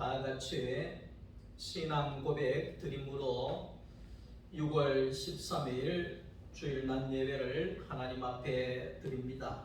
다 같이 신앙 고백 드림으로 6월 13일 주일 낮 예배를 하나님 앞에 드립니다.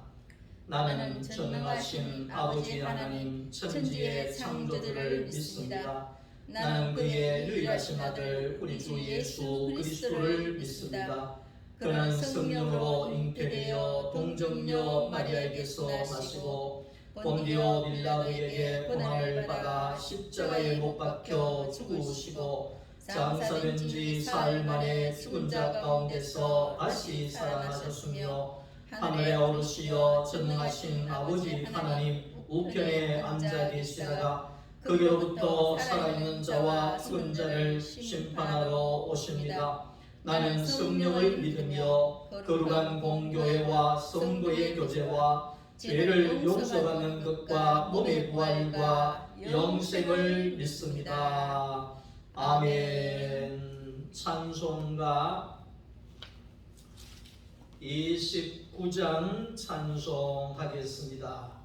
나는 전능하신 아버지 하나님 천지의 창조주를 믿습니다. 나는 그의 유일하신 아들 우리 주 예수 그리스도를 믿습니다. 그는 성령으로 잉태되어 동정녀 마리아에게서 나시고 본디오 빌라도에게 고난을 받아 십자가에 못 박혀 죽으시고 장사된 지 사흘 만에 죽은 자 가운데서 다시 살아나셨으며 하늘에 오르시어 전능하신 아버지 하나님 우편에 앉아 계시다가 거기로부터 살아있는 자와 죽은 자를 심판하러 오십니다. 나는 성령을 믿으며 거룩한 공교회와 성도의 교제와 죄를 용서받는 것과 몸의 부활과 영생을 믿습니다. 아멘. 찬송가 29장 찬송하겠습니다.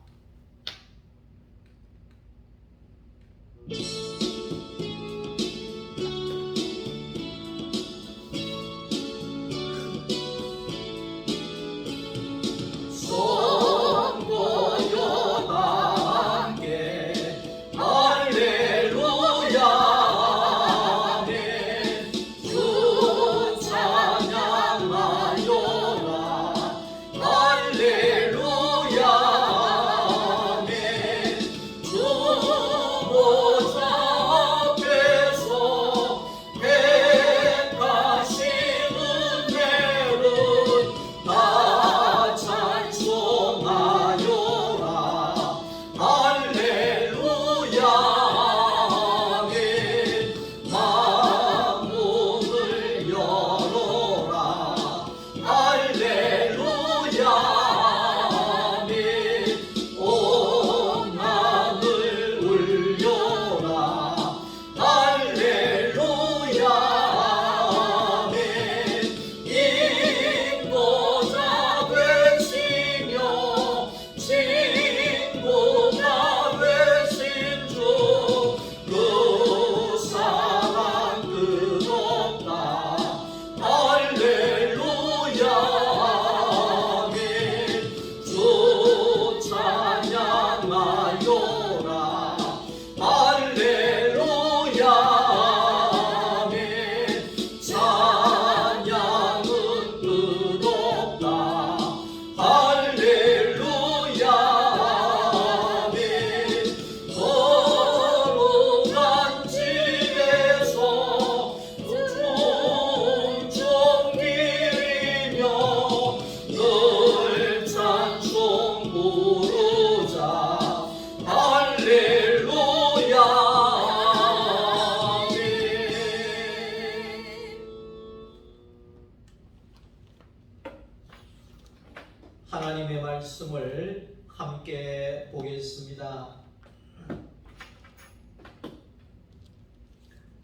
하나님의 말씀을 함께 보겠습니다.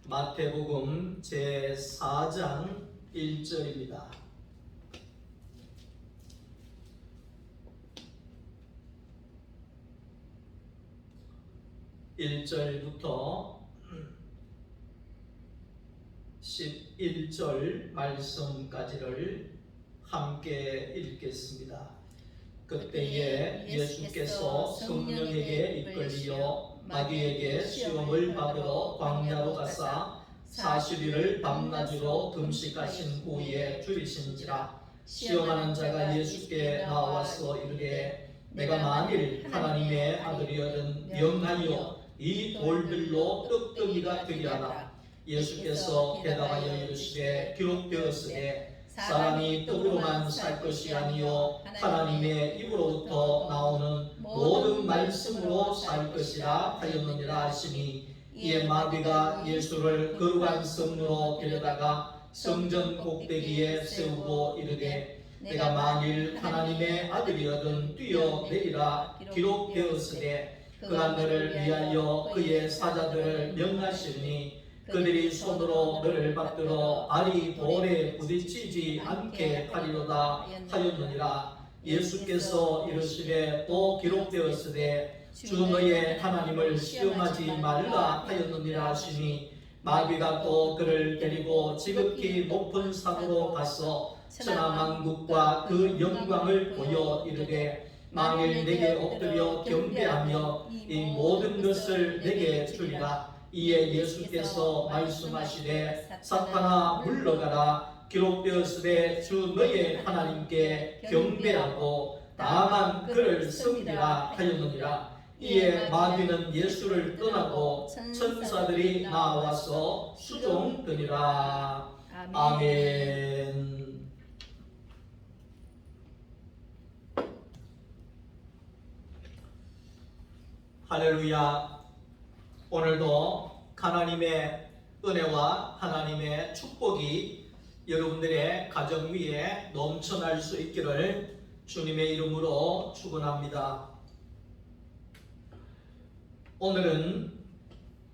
마태복음 제4장 1절입니다. (1절부터) 11절 말씀까지를 함께 읽겠습니다. 그때에 예수께서 성령에게 이끌리어 마귀에게 시험을 받으러 광야로 가사 40일을 밤낮으로 금식하신 후에 줄이신지라. 시험하는 자가 예수께 나와서 이르되 내가 만일 하나님의 아들이거든 명하여 이 돌들로 떡덩이가 되게 하라. 예수께서 대답하여 이르시되 기록되었으되 사람이 떡으로만 살 것이 아니요 하나님의 입으로부터 나오는 모든 말씀으로 살 것이라 하였느니라 하시니, 이에 마귀가 예수를 거룩한 성으로 데려다가 성전 꼭대기에 세우고 이르되 내가 만일 하나님의 아들이거든 뛰어내리라. 기록되었으되 그가 너를 위하여 그의 사자들을 명하시니 그들이 손으로 너를 받들어 알이 돌에 부딪히지 않게 하리로다 하였느니라. 예수께서 이르시되 또 기록되었으되 주 너의 하나님을 시험하지 말라 하였느니라 하시니 마귀가 또 그를 데리고 지극히 높은 산으로 가서 천하만국과 그 영광을 보여 이르되 만일 내게 엎드려 경배하며 이 모든 것을 내게 주리라. 이에 예수께서 말씀하시되 사탄아 물러가라. 기록되었으되 주 너의 하나님께 경배하고 다만 그를 섬기라 하였느니라. 이에 마귀는 예수를 떠나고 천사들이 나와서 수종되니라. 아멘. 할렐루야. 오늘도 하나님의 은혜와 하나님의 축복이 여러분들의 가정 위에 넘쳐날 수 있기를 주님의 이름으로 축원합니다. 오늘은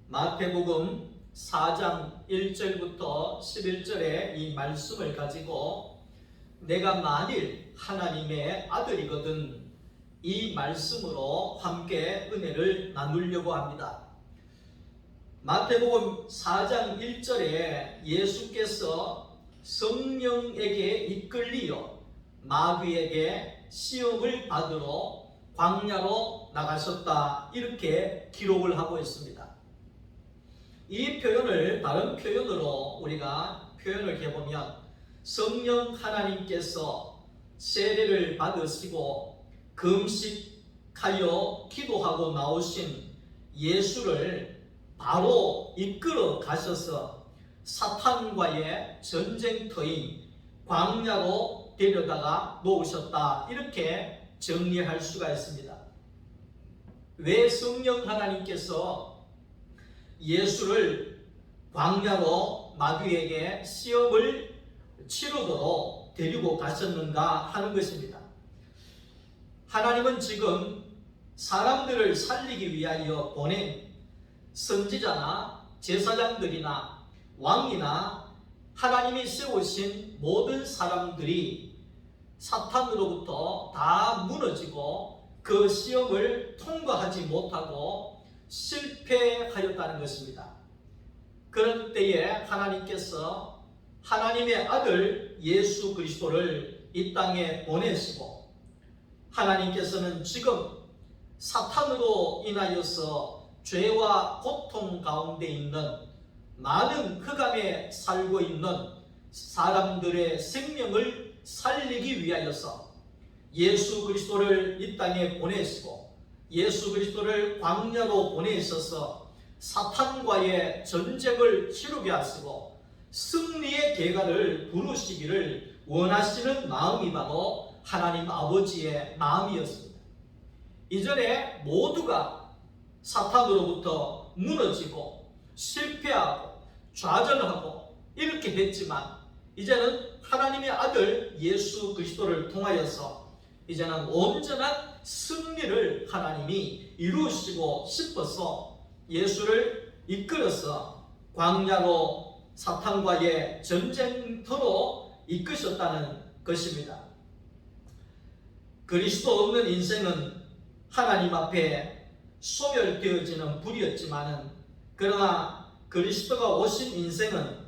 마태복음 4장 1절부터 11절의 이 말씀을 가지고 내가 만일 하나님의 아들이거든 이 말씀으로 함께 은혜를 나누려고 합니다. 마태복음 4장 1절에 예수께서 성령에게 이끌리어 마귀에게 시험을 받으러 광야로 나가셨다 이렇게 기록을 하고 있습니다. 이 표현을 다른 표현으로 우리가 표현을 해보면 성령 하나님께서 세례를 받으시고 금식하여 기도하고 나오신 예수를 바로 이끌어 가셔서 사탄과의 전쟁터인 광야로 데려다가 놓으셨다 이렇게 정리할 수가 있습니다. 왜 성령 하나님께서 예수를 광야로 마귀에게 시험을 치르도록 데리고 가셨는가 하는 것입니다. 하나님은 지금 사람들을 살리기 위하여 보낸 선지자나 제사장들이나 왕이나 하나님이 세우신 모든 사람들이 사탄으로부터 다 무너지고 그 시험을 통과하지 못하고 실패하였다는 것입니다. 그런 때에 하나님께서 하나님의 아들 예수 그리스도를 이 땅에 보내시고 하나님께서는 지금 사탄으로 인하여서 죄와 고통 가운데 있는 많은 흑암에 살고 있는 사람들의 생명을 살리기 위하여서 예수 그리스도를 이 땅에 보내시고 예수 그리스도를 광야로 보내셔서 사탄과의 전쟁을 치르게 하시고 승리의 대가를 부르시기를 원하시는 마음이 바로 하나님 아버지의 마음이었습니다. 이전에 모두가 사탄으로부터 무너지고 실패하고 좌절하고 이렇게 됐지만 이제는 하나님의 아들 예수 그리스도를 통하여서 이제는 온전한 승리를 하나님이 이루시고 싶어서 예수를 이끌어서 광야로 사탄과의 전쟁터로 이끄셨다는 것입니다. 그리스도 없는 인생은 하나님 앞에 소멸되어지는 불이었지만은 그러나 그리스도가 오신 인생은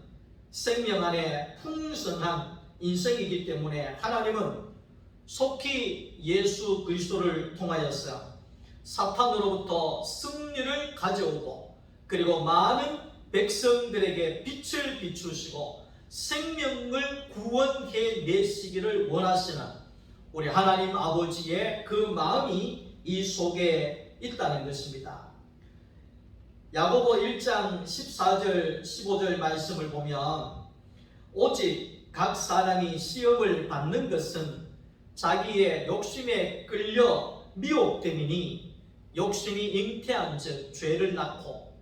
생명 안에 풍성한 인생이기 때문에 하나님은 속히 예수 그리스도를 통하여서 사탄으로부터 승리를 가져오고 그리고 많은 백성들에게 빛을 비추시고 생명을 구원해 내시기를 원하시는 우리 하나님 아버지의 그 마음이 이 속에 있다는 것입니다. 야고보 1장 14절 15절 말씀을 보면 오직 각 사람이 시험을 받는 것은 자기의 욕심에 끌려 미혹됨이니 욕심이 잉태한 즉 죄를 낳고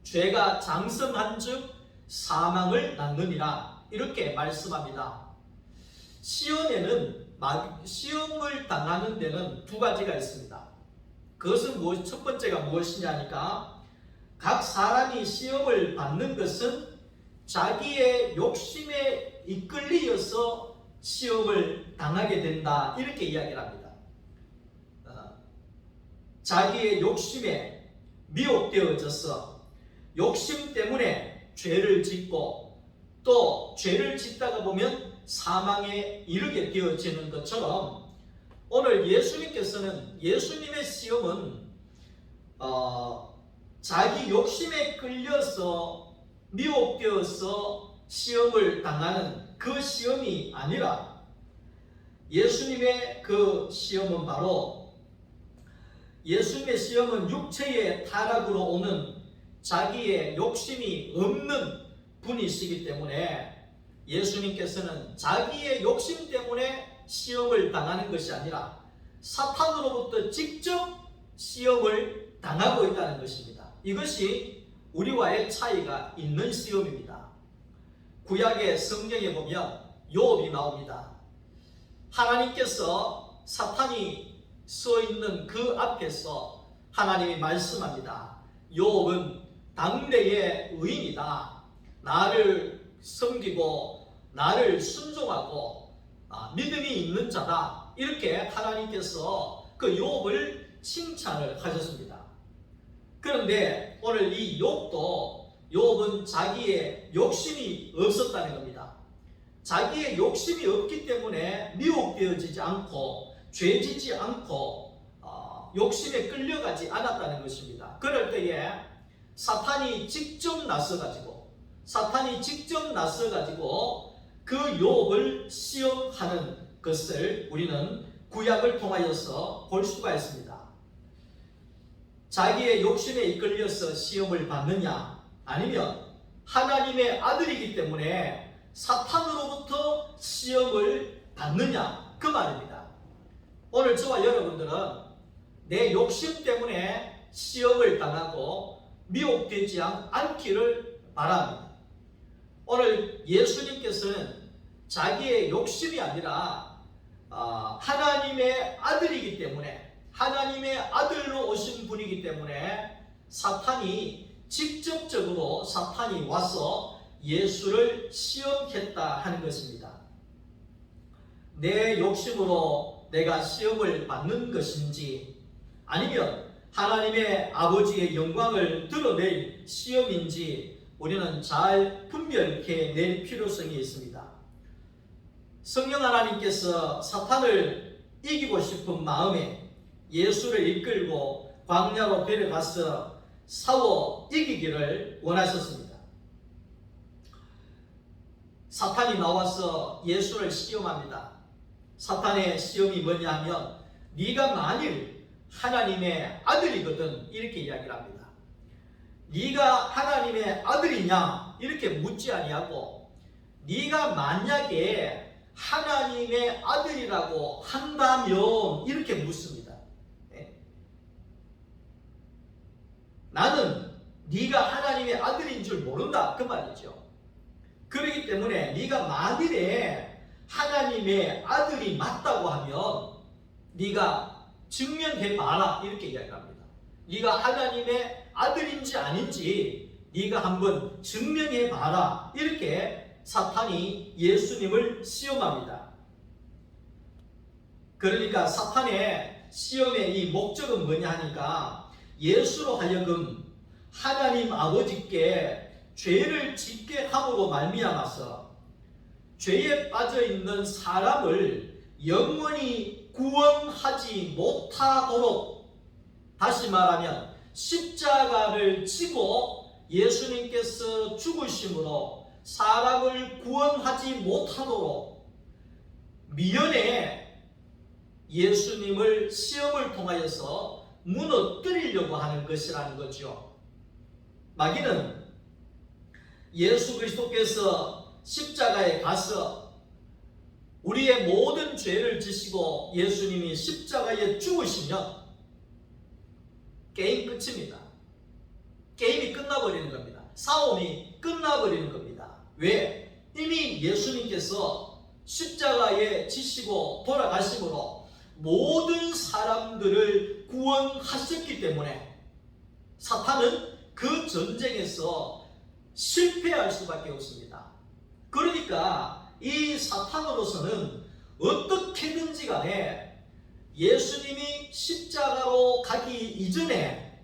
죄가 장성한 즉 사망을 낳느니라 이렇게 말씀합니다. 시험을 당하는 데는 두 가지가 있습니다. 그것은 첫 번째가 무엇이냐 하니까 각 사람이 시험을 받는 것은 자기의 욕심에 이끌리어서 시험을 당하게 된다 이렇게 이야기를 합니다. 자기의 욕심에 미혹되어져서 욕심 때문에 죄를 짓고 또 죄를 짓다가 보면 사망에 이르게 되어지는 것처럼 오늘 예수님께서는 예수님의 시험은 자기 욕심에 끌려서 미혹되어서 시험을 당하는 그 시험이 아니라 예수님의 그 시험은 바로 예수님의 시험은 육체의 타락으로 오는 자기의 욕심이 없는 분이시기 때문에 예수님께서는 자기의 욕심 때문에 시험을 당하는 것이 아니라 사탄으로부터 직접 시험을 당하고 있다는 것입니다. 이것이 우리와의 차이가 있는 시험입니다. 구약의 성경에 보면 욥이 나옵니다. 하나님께서 사탄이 서 있는 그 앞에서 하나님이 말씀합니다. 욥은 당대의 의인이다. 나를 섬기고 나를 순종하고 믿음이 있는 자다. 이렇게 하나님께서 그 욥을 칭찬을 하셨습니다. 그런데 오늘 이 욥은 자기의 욕심이 없었다는 겁니다. 자기의 욕심이 없기 때문에 미혹되어지지 않고 죄지지 않고 욕심에 끌려가지 않았다는 것입니다. 그럴 때에 사탄이 직접 나서가지고 그 욥을 시험하는 것을 우리는 구약을 통하여서 볼 수가 있습니다. 자기의 욕심에 이끌려서 시험을 받느냐, 아니면 하나님의 아들이기 때문에 사탄으로부터 시험을 받느냐, 그 말입니다. 오늘 저와 여러분들은 내 욕심 때문에 시험을 당하고 미혹되지 않기를 바랍니다. 오늘 예수님께서는 자기의 욕심이 아니라 하나님의 아들이기 때문에, 하나님의 아들로 오신 분이기 때문에 사탄이 직접적으로 와서 예수를 시험했다 하는 것입니다. 내 욕심으로 내가 시험을 받는 것인지, 아니면 하나님의 아버지의 영광을 드러낼 시험인지 우리는 잘 분별해낼 필요성이 있습니다. 성령 하나님께서 사탄을 이기고 싶은 마음에 예수를 이끌고 광야로 데려가서 싸워 이기기를 원하셨습니다. 사탄이 나와서 예수를 시험합니다. 사탄의 시험이 뭐냐 하면 네가 만일 하나님의 아들이거든 이렇게 이야기를 합니다. 네가 하나님의 아들이냐 이렇게 묻지 아니하고 네가 만약에 하나님의 아들이라고 한다면 이렇게 묻습니다. 나는 네가 하나님의 아들인 줄 모른다 그 말이죠. 그렇기 때문에 네가 만일에 하나님의 아들이 맞다고 하면 네가 증명해봐라 이렇게 이야기합니다. 네가 하나님의 아들인지 아닌지 네가 한번 증명해봐라 이렇게 사탄이 예수님을 시험합니다. 그러니까 사탄의 시험의 이 목적은 뭐냐 하니까 예수로 하여금 하나님 아버지께 죄를 짓게 함으로 말미암아서 죄에 빠져있는 사람을 영원히 구원하지 못하도록, 다시 말하면 십자가를 지고 예수님께서 죽으심으로 사람을 구원하지 못하도록 미연에 예수님을 시험을 통하여서 무너뜨리려고 하는 것이라는 거죠. 마귀는 예수 그리스도께서 십자가에 가서 우리의 모든 죄를 지시고 예수님이 십자가에 죽으시면 게임 끝입니다. 게임이 끝나버리는 겁니다. 싸움이 끝나버리는 겁니다. 왜? 이미 예수님께서 십자가에 지시고 돌아가심으로 모든 사람들을 구원하셨기 때문에 사탄은 그 전쟁에서 실패할 수밖에 없습니다. 그러니까 이 사탄으로서는 어떻게든지 간에 예수님이 십자가로 가기 이전에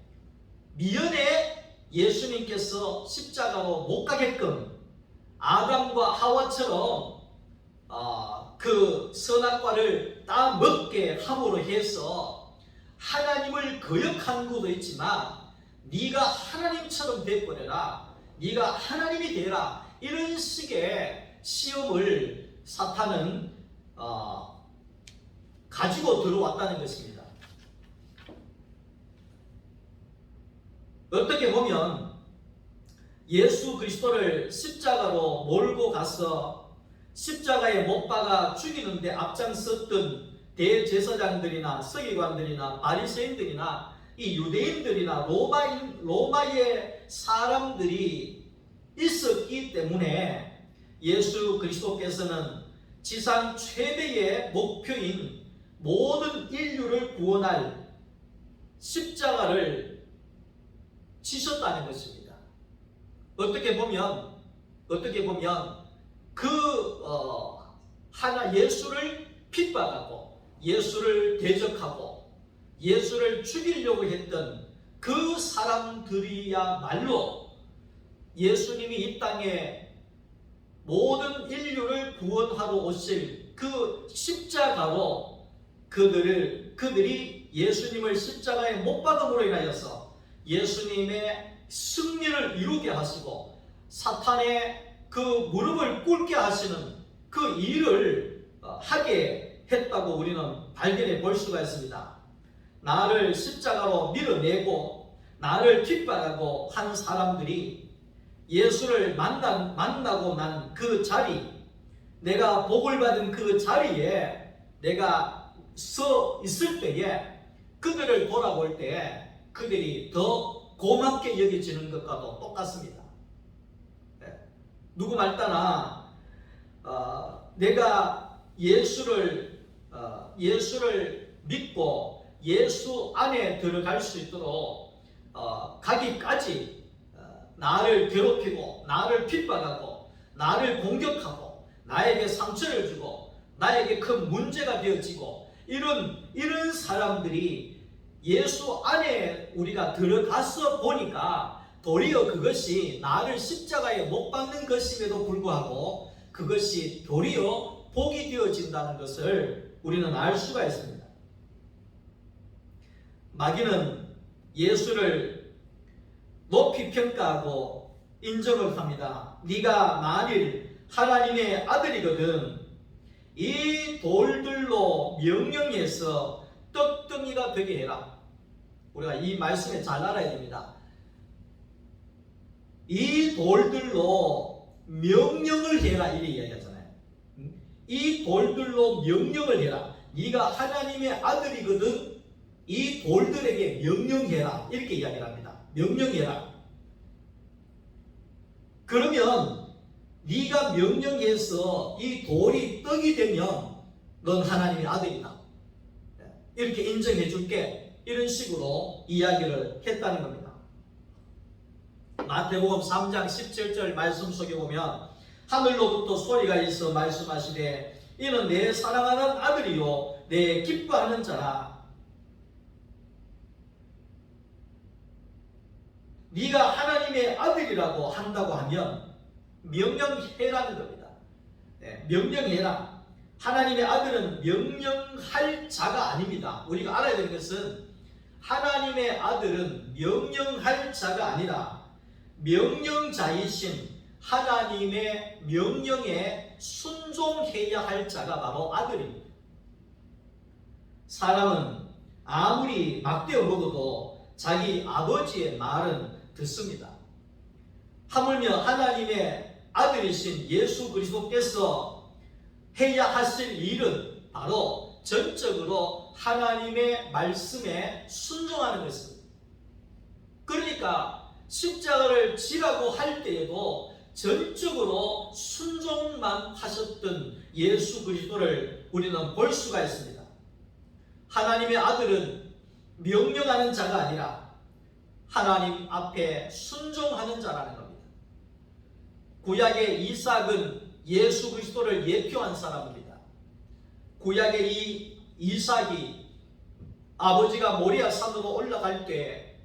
미연에 예수님께서 십자가로 못 가게끔 아담과 하와처럼 그 선악과를 다 먹게 함으로 해서 하나님을 거역한 것도 있지만 네가 하나님처럼 되어버려라, 네가 하나님이 되라, 이런 식의 시험을 사탄은 가지고 들어왔다는 것입니다. 어떻게 보면 예수 그리스도를 십자가로 몰고 가서 십자가에 못 박아 죽이는데 앞장섰던 대제사장들이나 서기관들이나 바리새인들이나 이 유대인들이나 로마의 사람들이 있었기 때문에 예수 그리스도께서는 지상 최대의 목표인 모든 인류를 구원할 십자가를 지셨다는 것입니다. 어떻게 보면 예수를 핍박하고 예수를 대적하고 예수를 죽이려고 했던 그 사람들이야말로 예수님이 이 땅에 모든 인류를 구원하러 오실 그 십자가로 그들이 예수님을 십자가에 못 박음으로 인하여서 예수님의 승리를 이루게 하시고 사탄의 그 무릎을 꿇게 하시는 그 일을 하게 했다고 우리는 발견해 볼 수가 있습니다. 나를 십자가로 밀어내고 나를 핍박하고 한 사람들이 예수를 만나고 난 그 자리, 내가 복을 받은 그 자리에 내가 서 있을 때에 그들을 돌아볼 때 그들이 더 고맙게 여겨지는 것과도 똑같습니다. 누구 말따나 내가 예수를 믿고 예수 안에 들어갈 수 있도록 가기까지 나를 괴롭히고 나를 핍박하고 나를 공격하고 나에게 상처를 주고 나에게 큰 문제가 되어지고 이런 사람들이 예수 안에 우리가 들어가서 보니까 도리어 그것이 나를 십자가에 못 박는 것임에도 불구하고 그것이 도리어 복이 되어진다는 것을 우리는 알 수가 있습니다. 마귀는 예수를 높이 평가하고 인정을 합니다. 네가 만일 하나님의 아들이거든 이 돌들로 명령해서 떡덩이가 되게 해라. 우리가 이 말씀에 잘 알아야 됩니다. 이 돌들로 명령을 해라 이렇게 이야기하잖아요. 이 돌들로 명령을 해라. 네가 하나님의 아들이거든 이 돌들에게 명령해라 이렇게 이야기를 합니다. 명령해라. 그러면 네가 명령해서 이 돌이 떡이 되면 넌 하나님의 아들이다. 이렇게 인정해 줄게. 이런 식으로 이야기를 했다는 겁니다. 마태복음 3장 17절 말씀 속에 보면 하늘로부터 소리가 있어 말씀하시되 이는 내 사랑하는 아들이요 내 기뻐하는 자라. 네가 하나님의 아들이라고 한다고 하면 명령해라는 겁니다. 명령해라. 하나님의 아들은 명령할 자가 아닙니다. 우리가 알아야 되는 것은 하나님의 아들은 명령할 자가 아니라 명령자이신 하나님의 명령에 순종해야 할 자가 바로 아들입니다. 사람은 아무리 막대어 먹어도 자기 아버지의 말은 듣습니다. 하물며 하나님의 아들이신 예수 그리스도께서 해야 하실 일은 바로 전적으로 하나님의 말씀에 순종하는 것입니다. 그러니까 십자가를 지라고 할 때에도 전적으로 순종만 하셨던 예수 그리스도를 우리는 볼 수가 있습니다. 하나님의 아들은 명령하는 자가 아니라 하나님 앞에 순종하는 자라는 겁니다. 구약의 이삭은 예수 그리스도를 예표한 사람입니다. 구약의 이 이삭이 아버지가 모리아 산으로 올라갈 때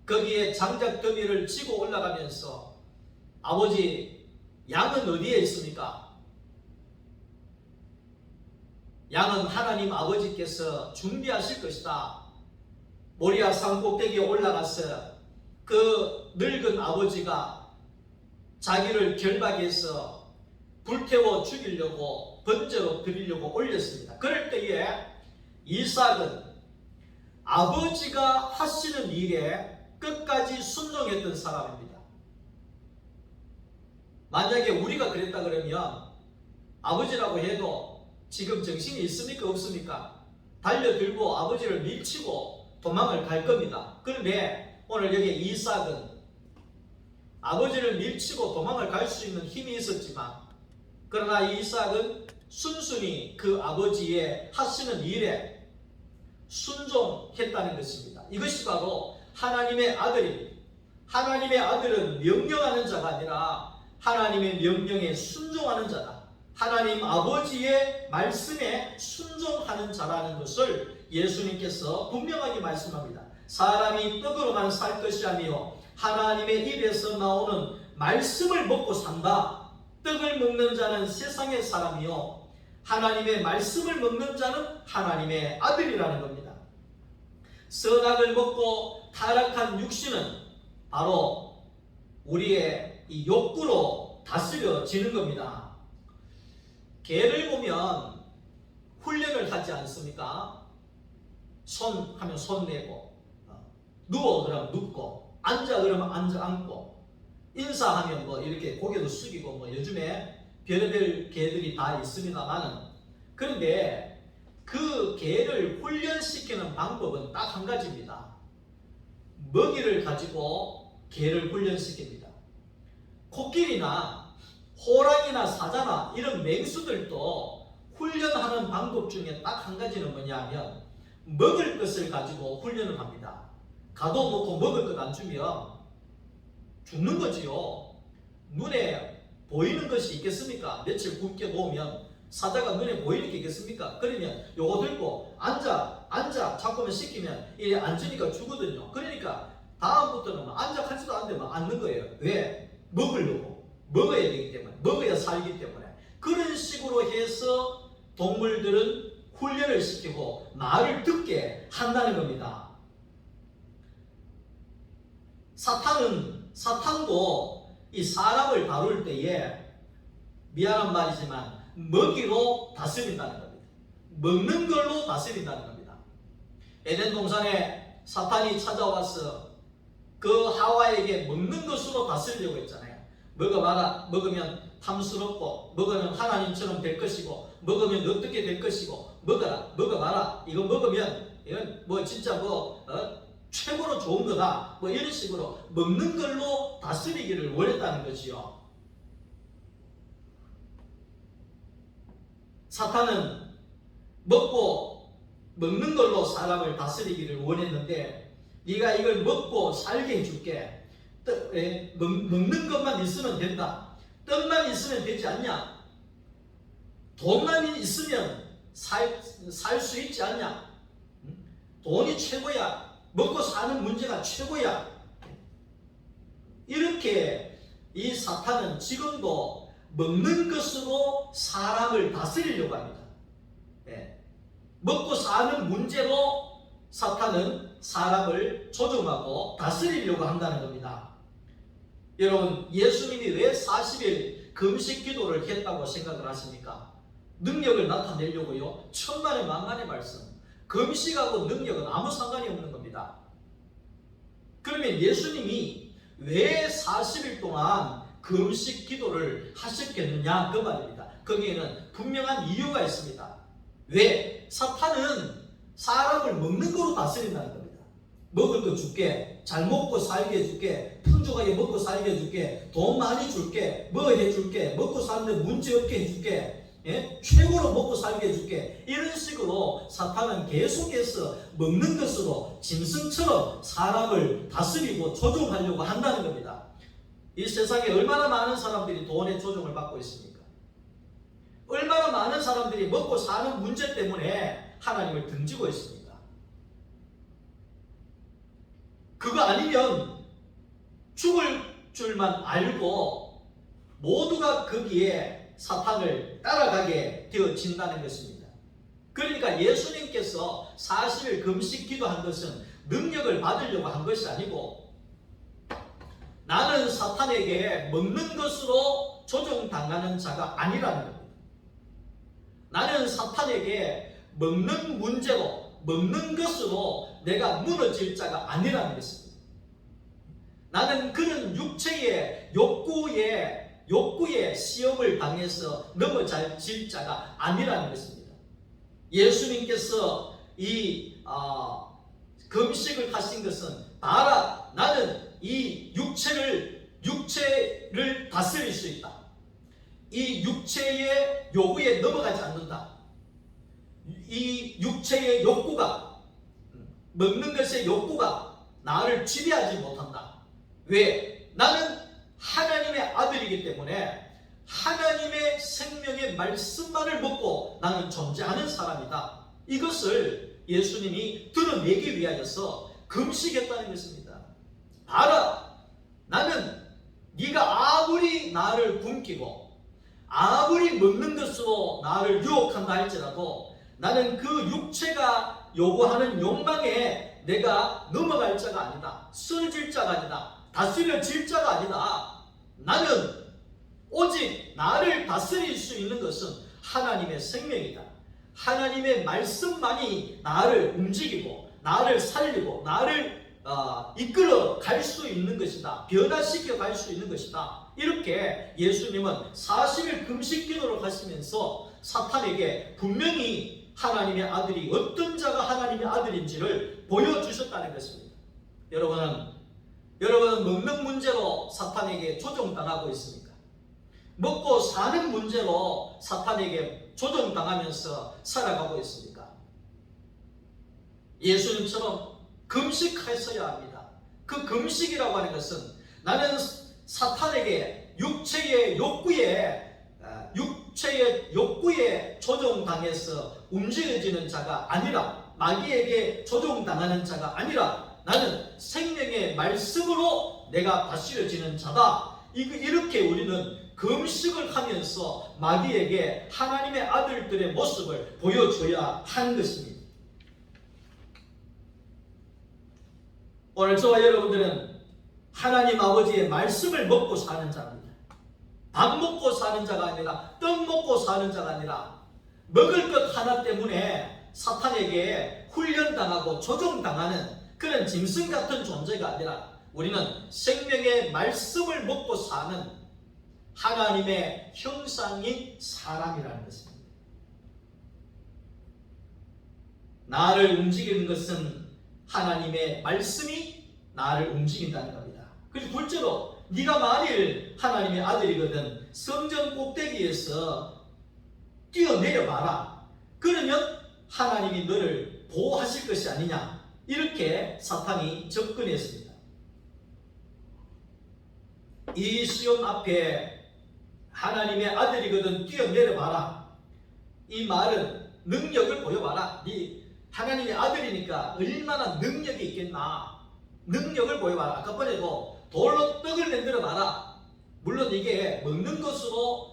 거기에 장작 더미를 지고 올라가면서 아버지 양은 어디에 있습니까? 양은 하나님 아버지께서 준비하실 것이다. 모리아 산 꼭대기에 올라가서 그 늙은 아버지가 자기를 결박해서 불태워 죽이려고 번제로 드리려고 올렸습니다. 그럴 때에 이삭은 아버지가 하시는 일에 끝까지 순종했던 사람입니다. 만약에 우리가 그랬다 그러면 아버지라고 해도 지금 정신이 있습니까? 없습니까? 달려들고 아버지를 밀치고 도망을 갈 겁니다. 그런데 오늘 여기 이삭은 아버지를 밀치고 도망을 갈 수 있는 힘이 있었지만 그러나 이삭은 순순히 그 아버지의 하시는 일에 순종했다는 것입니다. 이것이 바로 하나님의 아들입니다. 하나님의 아들은 명령하는 자가 아니라 하나님의 명령에 순종하는 자다. 하나님 아버지의 말씀에 순종하는 자라는 것을 예수님께서 분명하게 말씀합니다. 사람이 떡으로만 살 것이 아니요 하나님의 입에서 나오는 말씀을 먹고 산다. 떡을 먹는 자는 세상의 사람이요 하나님의 말씀을 먹는 자는 하나님의 아들이라는 겁니다. 선악을 먹고 타락한 육신은 바로 우리의 이 욕구로 다스려지는 겁니다. 개를 보면 훈련을 하지 않습니까? 손 하면 손 내고, 누워 그러면 눕고, 앉아 그러면 앉아 앉고, 인사하면 뭐 이렇게 고개도 숙이고, 뭐 요즘에 별의별 개들이 다 있습니다만은, 그런데 그 개를 훈련시키는 방법은 딱 한 가지입니다. 먹이를 가지고 개를 훈련시킵니다. 코끼리나 호랑이나 사자나 이런 맹수들도 훈련하는 방법 중에 딱 한 가지는 뭐냐면 먹을 것을 가지고 훈련을 합니다. 가둬 놓고 먹을 것 안 주면 죽는 거지요. 눈에 보이는 것이 있겠습니까? 며칠 굶게 놓으면 사자가 눈에 보이는 게 있겠습니까? 그러면 요거 들고 앉아 자꾸만 시키면 이래 앉으니까 죽거든요. 그러니까 다음부터는 앉아 하지도 않으면 앉는 거예요. 왜? 먹으려고. 먹어야 되기 때문에. 먹어야 살기 때문에. 그런 식으로 해서 동물들은 훈련을 시키고 말을 듣게 한다는 겁니다. 사탄도 이 사람을 다룰 때에 미안한 말이지만 먹이로 다스린다는 겁니다. 먹는 걸로 다스린다는 겁니다. 에덴 동산에 사탄이 찾아와서 그 하와에게 먹는 것으로 다스리려고 했잖아요. 먹어봐라. 먹으면 탐스럽고 먹으면 하나님처럼 될 것이고 먹으면 어떻게 될 것이고 먹어봐라. 이거 먹으면 이건 뭐 진짜 최고로 좋은 거다. 뭐 이런 식으로 먹는 걸로 다스리기를 원했다는 것이요. 사탄은 먹는 걸로 사람을 다스리기를 원했는데 네가 이걸 먹고 살게 해줄게. 먹는 것만 있으면 된다. 떡만 있으면 되지 않냐? 돈만 있으면 살 수 있지 않냐? 돈이 최고야. 먹고 사는 문제가 최고야. 이렇게 이 사탄은 지금도 먹는 것으로 사람을 다스리려고 합니다. 먹고 사는 문제로 사탄은 사람을 조종하고 다스리려고 한다는 겁니다. 여러분, 예수님이 왜 40일 금식 기도를 했다고 생각을 하십니까? 능력을 나타내려고요? 천만의 만만의 말씀. 금식하고 능력은 아무 상관이 없는 겁니다. 그러면 예수님이 왜 40일 동안 금식 기도를 하셨겠느냐 그 말입니다. 거기에는 분명한 이유가 있습니다. 왜? 사탄은 사람을 먹는 거로 다스린다는 겁니다. 먹을 거 줄게, 잘 먹고 살게 해줄게, 풍족하게 먹고 살게 해줄게, 돈 많이 줄게, 뭐 해줄게, 먹고 사는데 문제 없게 해줄게, 최고로 먹고 살게 해줄게. 이런 식으로 사탄은 계속해서 먹는 것으로 짐승처럼 사람을 다스리고 조종하려고 한다는 겁니다. 이 세상에 얼마나 많은 사람들이 돈의 조종을 받고 있습니까? 얼마나 많은 사람들이 먹고 사는 문제 때문에 하나님을 등지고 있습니다. 그거 아니면 죽을 줄만 알고 모두가 거기에 사탄을 따라가게 되어진다는 것입니다. 그러니까 예수님께서 40일 금식 기도한 것은 능력을 받으려고 한 것이 아니고 나는 사탄에게 먹는 것으로 조종당하는 자가 아니라는 겁니다. 나는 사탄에게 먹는 문제로, 먹는 것으로 내가 무너질 자가 아니라는 것입니다. 나는 그런 육체의 욕구에 시험을 당해서 넘어질 자가 아니라는 것입니다. 예수님께서 이 금식을 하신 것은 봐라, 나는 이 육체를 다스릴 수 있다. 이 육체의 요구에 넘어가지 않는다. 이 육체의 욕구가, 먹는 것의 욕구가 나를 지배하지 못한다. 왜? 나는 하나님의 아들이기 때문에 하나님의 생명의 말씀만을 먹고 나는 존재하는 사람이다. 이것을 예수님이 드러내기 위하여서 금식했다는 것입니다. 봐라, 나는 네가 아무리 나를 굶기고 아무리 먹는 것으로 나를 유혹한다 할지라도 나는 그 육체가 요구하는 욕망에 내가 넘어갈 자가 아니다. 쓰러질 자가 아니다. 다스려질 자가 아니다. 나는 오직 나를 다스릴 수 있는 것은 하나님의 생명이다. 하나님의 말씀만이 나를 움직이고 나를 살리고 나를 이끌어 갈 수 있는 것이다. 변화시켜 갈 수 있는 것이다. 이렇게 예수님은 40일 금식 기도를 하시면서 사탄에게 분명히 하나님의 아들이 어떤 자가 하나님의 아들인지를 보여주셨다는 것입니다. 여러분은 먹는 문제로 사탄에게 조종당하고 있습니까? 먹고 사는 문제로 사탄에게 조종당하면서 살아가고 있습니까? 예수님처럼 금식하셔야 합니다. 그 금식이라고 하는 것은 나는 사탄에게 육체의 욕구에 조종당해서 움직여지는 자가 아니라, 마귀에게 조종당하는 자가 아니라 나는 생명의 말씀으로 내가 다스려지는 자다. 이렇게 우리는 금식을 하면서 마귀에게 하나님의 아들들의 모습을 보여줘야 하는 것입니다. 오늘 저와 여러분들은 하나님 아버지의 말씀을 먹고 사는 자입니다. 밥 먹고 사는 자가 아니라, 떡 먹고 사는 자가 아니라, 먹을 것 하나 때문에 사탄에게 훈련당하고 조종당하는 그런 짐승 같은 존재가 아니라 우리는 생명의 말씀을 먹고 사는 하나님의 형상인 사람이라는 것입니다. 나를 움직이는 것은 하나님의 말씀이 나를 움직인다는 겁니다. 그리고 둘째로, 네가 만일 하나님의 아들이거든 성전 꼭대기에서 뛰어내려 봐라. 그러면 하나님이 너를 보호하실 것이 아니냐. 이렇게 사탄이 접근했습니다. 이 시험 앞에 하나님의 아들이거든 뛰어내려 봐라. 이 말은 능력을 보여봐라. 네 하나님의 아들이니까 얼마나 능력이 있겠나. 능력을 보여봐라. 아까 번에도 돌로 떡을 만들어 봐라. 물론 이게 먹는 것으로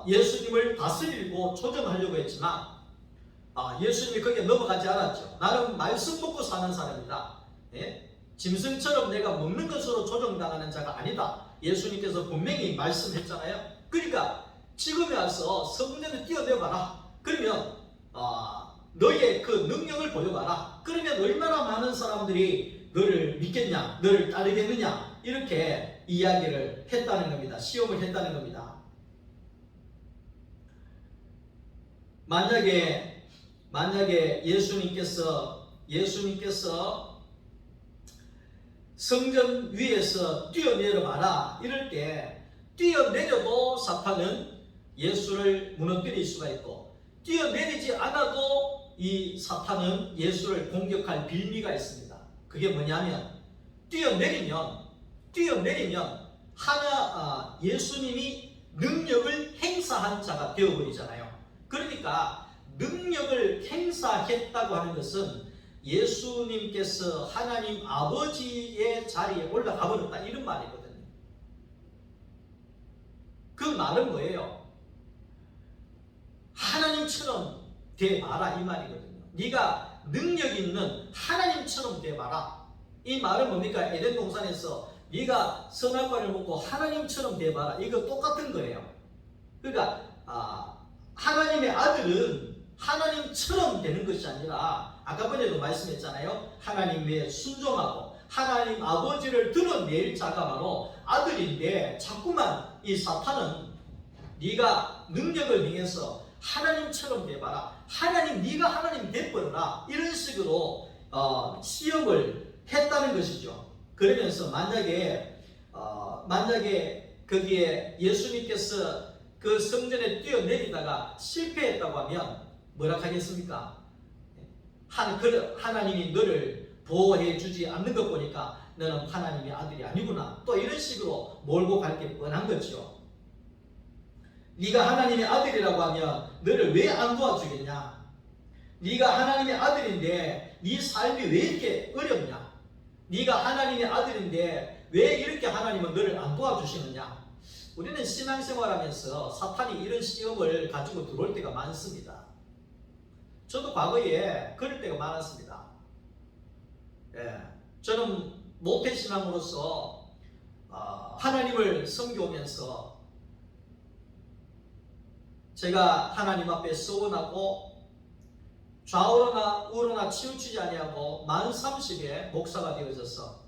예수님을 다스리고 조정하려고 했지만 예수님이 거기에 넘어가지 않았죠. 나는 말씀 먹고 사는 사람이다. 짐승처럼 내가 먹는 것으로 조정당하는 자가 아니다. 예수님께서 분명히 말씀했잖아요. 그러니까 지금에 와서 성전에 뛰어내봐라. 그러면 너의 그 능력을 보여봐라. 그러면 얼마나 많은 사람들이 너를 믿겠냐, 너를 따르겠느냐, 이렇게 이야기를 했다는 겁니다. 시험을 했다는 겁니다. 만약에 예수님께서 성전 위에서 뛰어내려 봐라 이럴 때, 뛰어내려도 사탄은 예수를 무너뜨릴 수가 있고, 뛰어내리지 않아도 이 사탄은 예수를 공격할 빌미가 있습니다. 그게 뭐냐면, 뛰어내리면 예수님이 능력을 행사한 자가 되어버리잖아요. 그러니까 능력을 행사했다고 하는 것은 예수님께서 하나님 아버지의 자리에 올라가 버렸다, 이런 말이거든요. 그 말은 뭐예요? 하나님처럼 돼봐라, 이 말이거든요. 네가 능력 있는 하나님처럼 돼봐라. 이 말은 뭡니까? 에덴 동산에서 네가 선악과를 먹고 하나님처럼 돼봐라, 이거 똑같은 거예요. 그러니까 하나님의 아들은 하나님처럼 되는 것이 아니라, 아까 전에도 말씀했잖아요. 하나님에 순종하고 하나님 아버지를 드러낼 자가 바로 아들인데, 자꾸만 이 사탄은 네가 능력을 행해서 하나님처럼 돼봐라, 하나님, 네가 하나님 돼버려라, 이런 식으로 시험을 했다는 것이죠. 그러면서 만약에 거기에 예수님께서 그 성전에 뛰어내리다가 실패했다고 하면 뭐라 하겠습니까? 하나님이 너를 보호해 주지 않는 것 보니까 너는 하나님의 아들이 아니구나, 또 이런 식으로 몰고 갈 게 뻔한 거죠. 네가 하나님의 아들이라고 하면 너를 왜 안 도와주겠냐? 네가 하나님의 아들인데 네 삶이 왜 이렇게 어렵냐? 네가 하나님의 아들인데 왜 이렇게 하나님은 너를 안 도와주시느냐? 우리는 신앙생활하면서 사탄이 이런 시험을 가지고 들어올 때가 많습니다. 저도 과거에 그럴 때가 많았습니다. 저는 모태신앙으로서 하나님을 섬겨오면서 제가 하나님 앞에 서원하고 좌우로나 우로나 치우치지 아니하고 만 30에 목사가 되어져서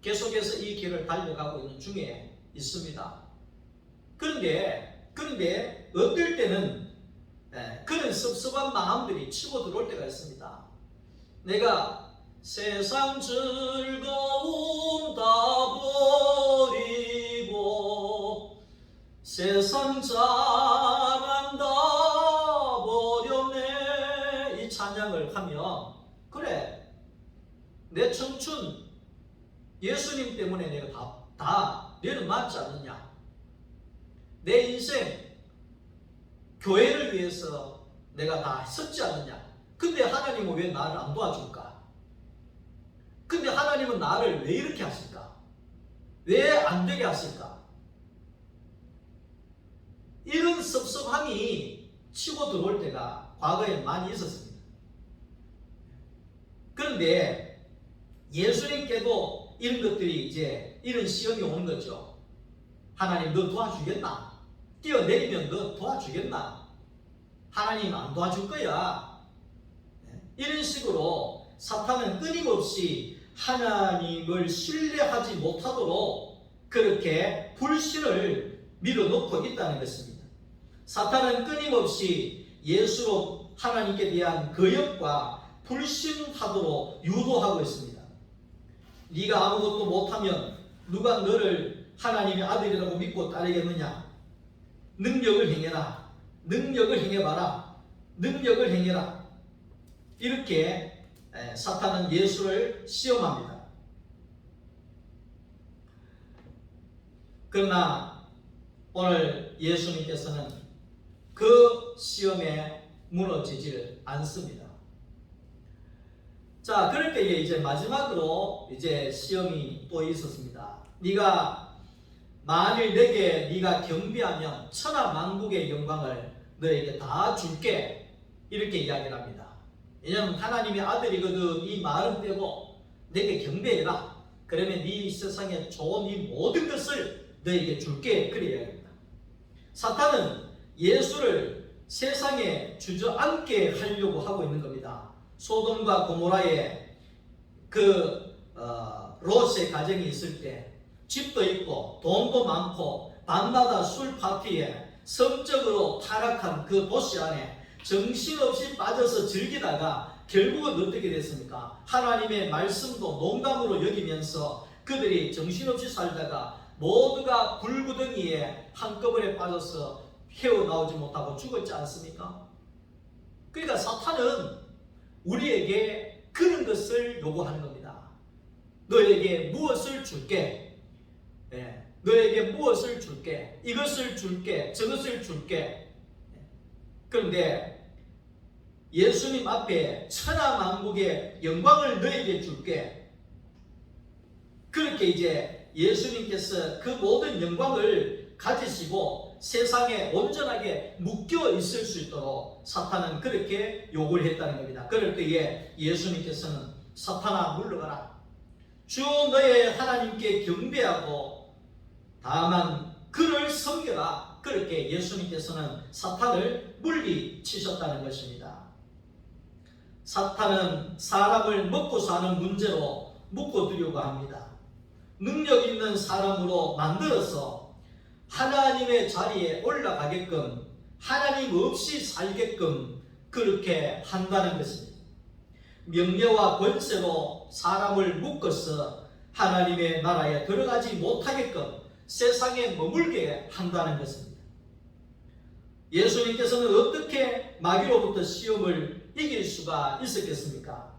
계속해서 이 길을 달려가고 있는 중에 있습니다. 그런데 어떨 때는 그런 섭섭한 마음들이 치고 들어올 때가 있습니다. 내가 세상 즐거움 다 버리고 세상 자랑 다 버렸네, 이 찬양을 하면, 그래, 내 청춘 예수님 때문에 내가 다 너는 맞지 않느냐? 내 인생 교회를 위해서 내가 다 썼지 않느냐? 근데 하나님은 왜 나를 안 도와줄까? 근데 하나님은 나를 왜 이렇게 하실까? 왜 안 되게 하실까? 이런 섭섭함이 치고 들어올 때가 과거에 많이 있었습니다. 그런데 예수님께도 이런 것들이 이제 이런 시험이 오는 거죠. 하나님, 너 도와주겠나? 뛰어내리면 너 도와주겠나? 하나님 안 도와줄 거야. 이런 식으로 사탄은 끊임없이 하나님을 신뢰하지 못하도록 그렇게 불신을 밀어놓고 있다는 것입니다. 사탄은 끊임없이 예수로 하나님께 대한 거역과 불신하도록 유도하고 있습니다. 네가 아무것도 못하면 누가 너를 하나님의 아들이라고 믿고 따르겠느냐? 능력을 행해라. 능력을 행해봐라. 능력을 행해라. 이렇게 사탄은 예수를 시험합니다. 그러나 오늘 예수님께서는 그 시험에 무너지지를 않습니다. 자, 그럴 때에 이제 마지막으로 이제 시험이 또 있었습니다. 네가 만일 내게 네가 경배하면 천하만국의 영광을 너에게 다 줄게, 이렇게 이야기를 합니다. 왜냐하면 하나님의 아들이거든. 이 말은 빼고 내게 경배해라. 그러면 네 세상에 좋은 이 모든 것을 너에게 줄게, 그래 이야기합니다. 사탄은 예수를 세상에 주저앉게 하려고 하고 있는 겁니다. 소돔과 고모라에 롯의 가정이 있을 때 집도 있고 돈도 많고 밤마다 술 파티에 성적으로 타락한 그 도시 안에 정신없이 빠져서 즐기다가 결국은 어떻게 됐습니까? 하나님의 말씀도 농담으로 여기면서 그들이 정신없이 살다가 모두가 불구덩이에 한꺼번에 빠져서 헤어나오지 못하고 죽었지 않습니까? 그러니까 사탄은 우리에게 그런 것을 요구하는 겁니다. 너에게 무엇을 줄게? 너에게 무엇을 줄게? 이것을 줄게, 저것을 줄게. 그런데 예수님 앞에 천하만국의 영광을 너에게 줄게. 그렇게 이제 예수님께서 그 모든 영광을 가지시고 세상에 온전하게 묶여 있을 수 있도록 사탄은 그렇게 요구를 했다는 겁니다. 그럴 때에 예수님께서는 사탄아 물러가라. 주 너의 하나님께 경배하고 다만 그를 섬겨라. 그렇게 예수님께서는 사탄을 물리치셨다는 것입니다. 사탄은 사람을 먹고 사는 문제로 묶어두려고 합니다. 능력 있는 사람으로 만들어서 하나님의 자리에 올라가게끔, 하나님 없이 살게끔 그렇게 한다는 것입니다. 명예와 권세로 사람을 묶어서 하나님의 나라에 들어가지 못하게끔 세상에 머물게 한다는 것입니다. 예수님께서는 어떻게 마귀로부터 시험을 이길 수가 있었겠습니까?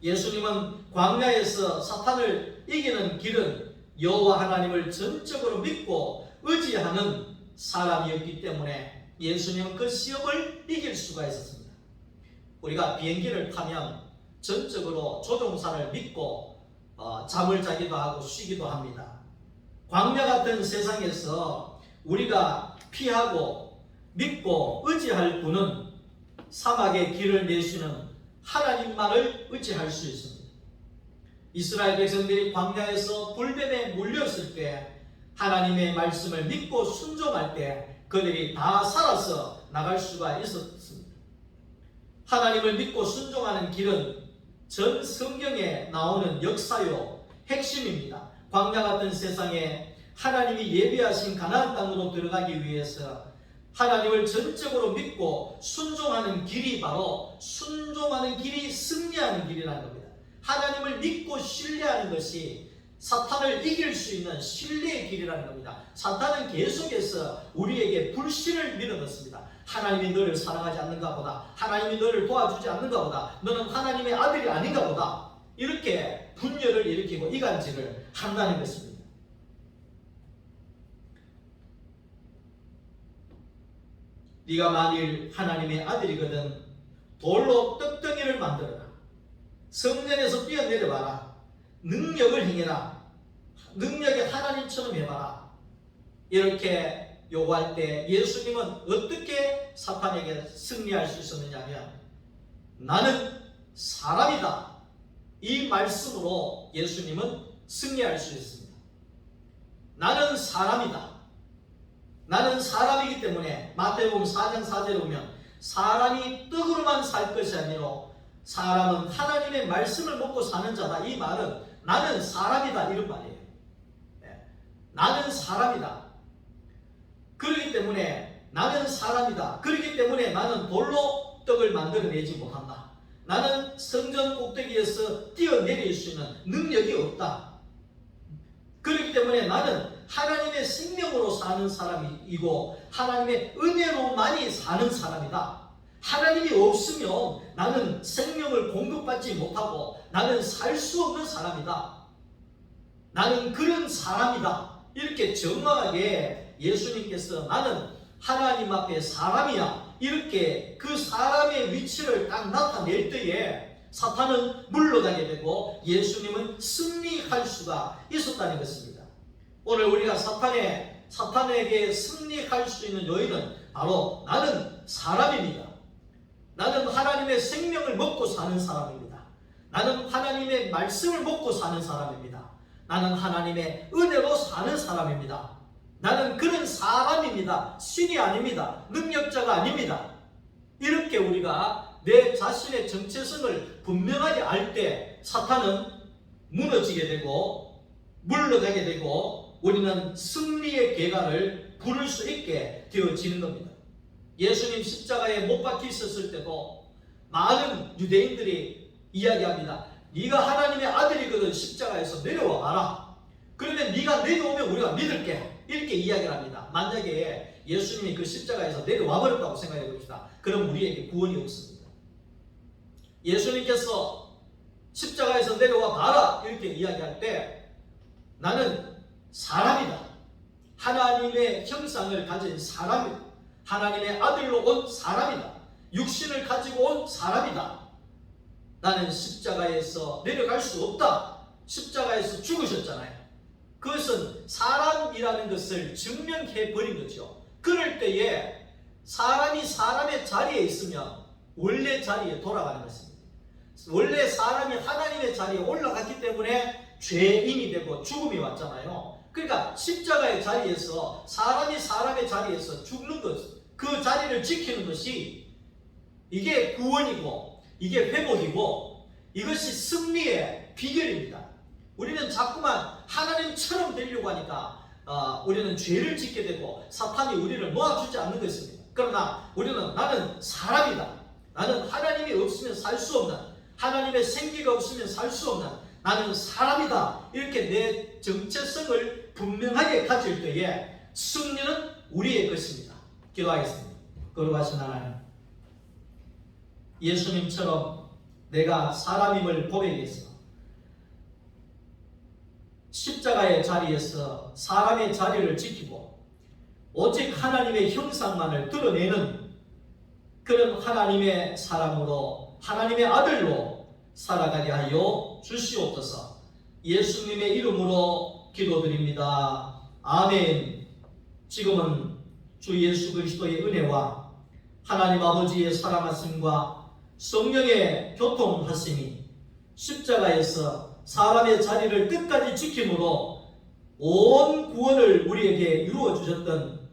예수님은 광야에서 사탄을 이기는 길은 여호와 하나님을 전적으로 믿고 의지하는 사람이었기 때문에 예수님은 그 시험을 이길 수가 있었습니다. 우리가 비행기를 타면 전적으로 조종사를 믿고 잠을 자기도 하고 쉬기도 합니다. 광야 같은 세상에서 우리가 피하고 믿고 의지할 분은 사막의 길을 내시는 하나님만을 의지할 수 있습니다. 이스라엘 백성들이 광야에서 불뱀에 물렸을 때 하나님의 말씀을 믿고 순종할 때 그들이 다 살아서 나갈 수가 있었습니다. 하나님을 믿고 순종하는 길은 전 성경에 나오는 역사요 핵심입니다. 광야 같은 세상에 하나님이 예비하신 가나안 땅으로 들어가기 위해서 하나님을 전적으로 믿고 순종하는 길이 바로 순종하는 길이 승리하는 길이라는 겁니다. 하나님을 믿고 신뢰하는 것이 사탄을 이길 수 있는 신뢰의 길이라는 겁니다. 사탄은 계속해서 우리에게 불신을 밀어넣습니다. 하나님이 너를 사랑하지 않는가 보다, 하나님이 너를 도와주지 않는가 보다, 너는 하나님의 아들이 아닌가 보다, 이렇게 분열을 일으키고 이간질을 한다는 것입니다. 네가 만일 하나님의 아들이거든 돌로 떡덩이를 만들어라. 성전에서 뛰어내려봐라. 능력을 행해라. 능력에 하나님처럼 해봐라. 이렇게 요구할 때 예수님은 어떻게 사탄에게 승리할 수 있었느냐 하면 나는 사람이다. 이 말씀으로 예수님은 승리할 수 있습니다. 나는 사람이다. 나는 사람이기 때문에 마태복음 4장 4절에 보면 사람이 떡으로만 살 것이 아니라 사람은 하나님의 말씀을 먹고 사는 자다. 이 말은 나는 사람이다 이런 말이에요. 나는 사람이다. 그렇기 때문에 나는 사람이다. 그렇기 때문에 나는 돌로 떡을 만들어내지 못한다. 나는 성전 꼭대기에서 뛰어내릴 수 있는 능력이 없다. 그렇기 때문에 나는 하나님의 생명으로 사는 사람이고 하나님의 은혜로만이 사는 사람이다. 하나님이 없으면 나는 생명을 공급받지 못하고 나는 살 수 없는 사람이다. 나는 그런 사람이다. 이렇게 정확하게 예수님께서 나는 하나님 앞에 사람이야. 이렇게 그 사람의 위치를 딱 나타낼 때에 사탄은 물러가게 되고 예수님은 승리할 수가 있었다는 것입니다. 오늘 우리가 사탄에게 승리할 수 있는 요인은 바로 나는 사람입니다. 나는 하나님의 생명을 먹고 사는 사람입니다. 나는 하나님의 말씀을 먹고 사는 사람입니다. 나는 하나님의 은혜로 사는 사람입니다. 나는 그런 사람입니다. 신이 아닙니다. 능력자가 아닙니다. 이렇게 우리가 내 자신의 정체성을 분명하게 알 때 사탄은 무너지게 되고 물러가게 되고 우리는 승리의 계가를 부를 수 있게 되어지는 겁니다. 예수님 십자가에 못 박혀 있었을 때도 많은 유대인들이 이야기합니다. 네가 하나님의 아들이거든 십자가에서 내려와 봐라. 그러면 네가 내려오면 우리가 믿을게. 이렇게 이야기를 합니다. 만약에 예수님이 그 십자가에서 내려와 버렸다고 생각해 봅시다. 그럼 우리에게 구원이 없습니다. 예수님께서 십자가에서 내려와 봐라 이렇게 이야기할 때 나는 사람이다. 하나님의 형상을 가진 사람이다. 하나님의 아들로 온 사람이다. 육신을 가지고 온 사람이다. 나는 십자가에서 내려갈 수 없다. 십자가에서 죽으셨잖아요. 그것은 사람이라는 것을 증명해 버린 거죠. 그럴 때에 사람이 사람의 자리에 있으면 원래 자리에 돌아가는 것입니다. 원래 사람이 하나님의 자리에 올라갔기 때문에 죄인이 되고 죽음이 왔잖아요. 그러니까 십자가의 자리에서 사람이 사람의 자리에서 죽는 것, 그 자리를 지키는 것이 이게 구원이고 이게 회복이고 이것이 승리의 비결입니다. 우리는 자꾸만 하나님처럼 되려고 하니까 우리는 죄를 짓게 되고 사탄이 우리를 놓아주지 않는 것입니다. 그러나 우리는 나는 사람이다. 나는 하나님이 없으면 살 수 없는, 하나님의 생기가 없으면 살 수 없는 나는 사람이다. 이렇게 내 정체성을 분명하게 가질 때에 승리는 우리의 것입니다. 기도하겠습니다. 거룩하신 하나님, 예수님처럼 내가 사람임을 고백해서 십자가의 자리에서 사람의 자리를 지키고 오직 하나님의 형상만을 드러내는 그런 하나님의 사람으로, 하나님의 아들로 살아가게 하여 주시옵소서. 예수님의 이름으로 기도드립니다. 아멘. 지금은 주 예수 그리스도의 은혜와 하나님 아버지의 사랑하심과 성령의 교통하심이 십자가에서 사람의 자리를 끝까지 지킴으로 온 구원을 우리에게 이루어 주셨던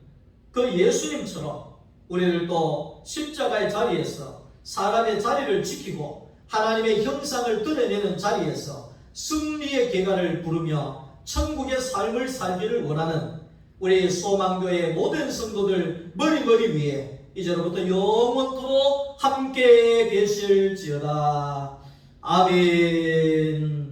그 예수님처럼 우리들도 십자가의 자리에서 사람의 자리를 지키고 하나님의 형상을 드러내는 자리에서 승리의 계가를 부르며 천국의 삶을 살기를 원하는 우리 소망교회 모든 성도들 머리 위에 이제로부터 영원토록 함께 계실지어다. 아멘.